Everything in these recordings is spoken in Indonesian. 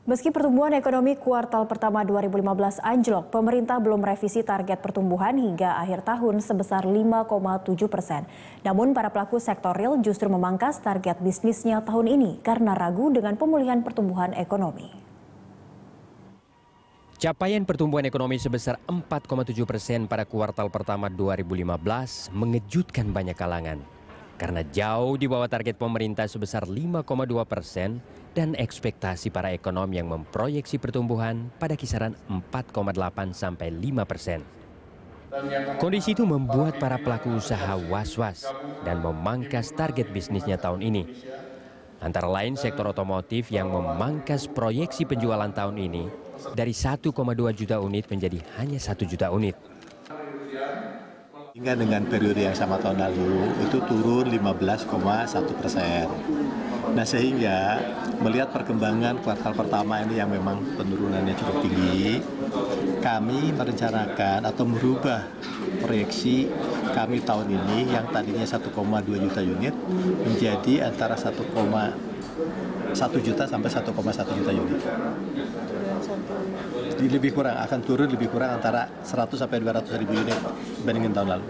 Meski pertumbuhan ekonomi kuartal pertama 2015 anjlok, pemerintah belum merevisi target pertumbuhan hingga akhir tahun sebesar 5,7%. Namun para pelaku sektor real justru memangkas target bisnisnya tahun ini karena ragu dengan pemulihan pertumbuhan ekonomi. Capaian pertumbuhan ekonomi sebesar 4,7% pada kuartal pertama 2015 mengejutkan banyak kalangan. Karena jauh di bawah target pemerintah sebesar 5,2% dan ekspektasi para ekonom yang memproyeksi pertumbuhan pada kisaran 4,8 sampai 5%. Kondisi itu membuat para pelaku usaha was-was dan memangkas target bisnisnya tahun ini. Antara lain sektor otomotif yang memangkas proyeksi penjualan tahun ini dari 1,2 juta unit menjadi hanya 1 juta unit. Hingga dengan periode yang sama tahun lalu itu turun 15,1%. Nah sehingga melihat perkembangan kuartal pertama ini yang memang penurunannya cukup tinggi, kami merencanakan atau merubah proyeksi kami tahun ini yang tadinya 1,2 juta unit menjadi antara 1,1 juta sampai 1,1 juta unit. Lebih kurang, akan turun lebih kurang antara 100 sampai 200 ribu unit dibandingin tahun lalu.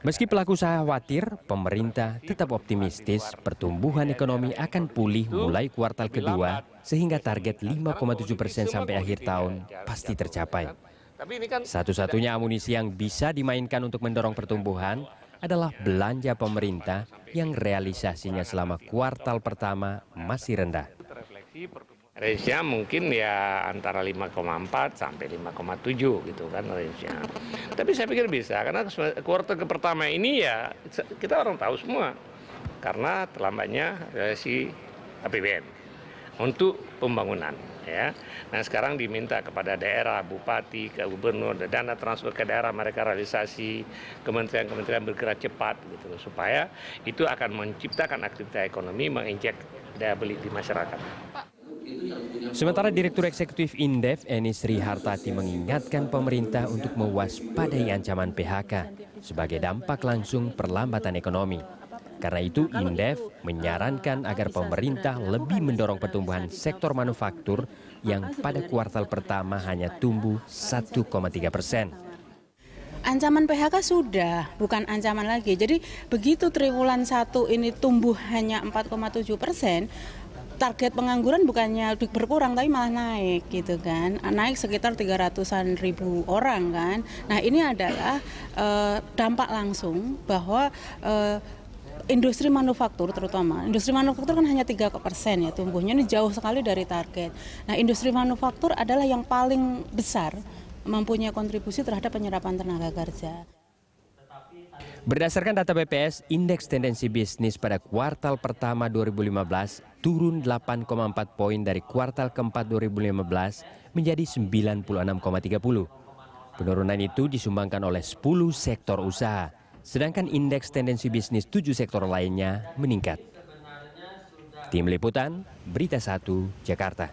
Meski pelaku usaha khawatir, pemerintah tetap optimistis pertumbuhan ekonomi akan pulih mulai kuartal kedua sehingga target 5,7% sampai akhir tahun pasti tercapai. Satu-satunya amunisi yang bisa dimainkan untuk mendorong pertumbuhan adalah belanja pemerintah yang realisasinya selama kuartal pertama masih rendah. Range-nya mungkin ya antara 5,4 sampai 5,7 gitu kan range-nya. Tapi saya pikir bisa karena kuartal pertama ini ya kita orang tahu semua karena terlambatnya realisasi APBN untuk pembangunan ya. Nah sekarang diminta kepada daerah, bupati, ke gubernur, dana transfer ke daerah mereka realisasi, kementerian-kementerian bergerak cepat gitu supaya itu akan menciptakan aktivitas ekonomi, menginjek daya beli di masyarakat. Sementara Direktur Eksekutif Indef, Eni Sri Hartati mengingatkan pemerintah untuk mewaspadai ancaman PHK sebagai dampak langsung perlambatan ekonomi. Karena itu Indef menyarankan agar pemerintah lebih mendorong pertumbuhan sektor manufaktur yang pada kuartal pertama hanya tumbuh 1,3%. Ancaman PHK sudah, bukan ancaman lagi. Jadi begitu triwulan 1 ini tumbuh hanya 4,7%, target pengangguran bukannya berkurang tapi malah naik gitu kan, naik sekitar 300-an ribu orang kan. Nah ini adalah dampak langsung bahwa industri manufaktur terutama, industri manufaktur kan hanya 3% ya tumbuhnya, ini jauh sekali dari target. Nah industri manufaktur adalah yang paling besar mempunyai kontribusi terhadap penyerapan tenaga kerja. Berdasarkan data BPS, indeks tendensi bisnis pada kuartal pertama 2015 turun 8,4 poin dari kuartal keempat 2015 menjadi 96,30. Penurunan itu disumbangkan oleh 10 sektor usaha, sedangkan indeks tendensi bisnis 7 sektor lainnya meningkat. Tim Liputan, Berita 1, Jakarta.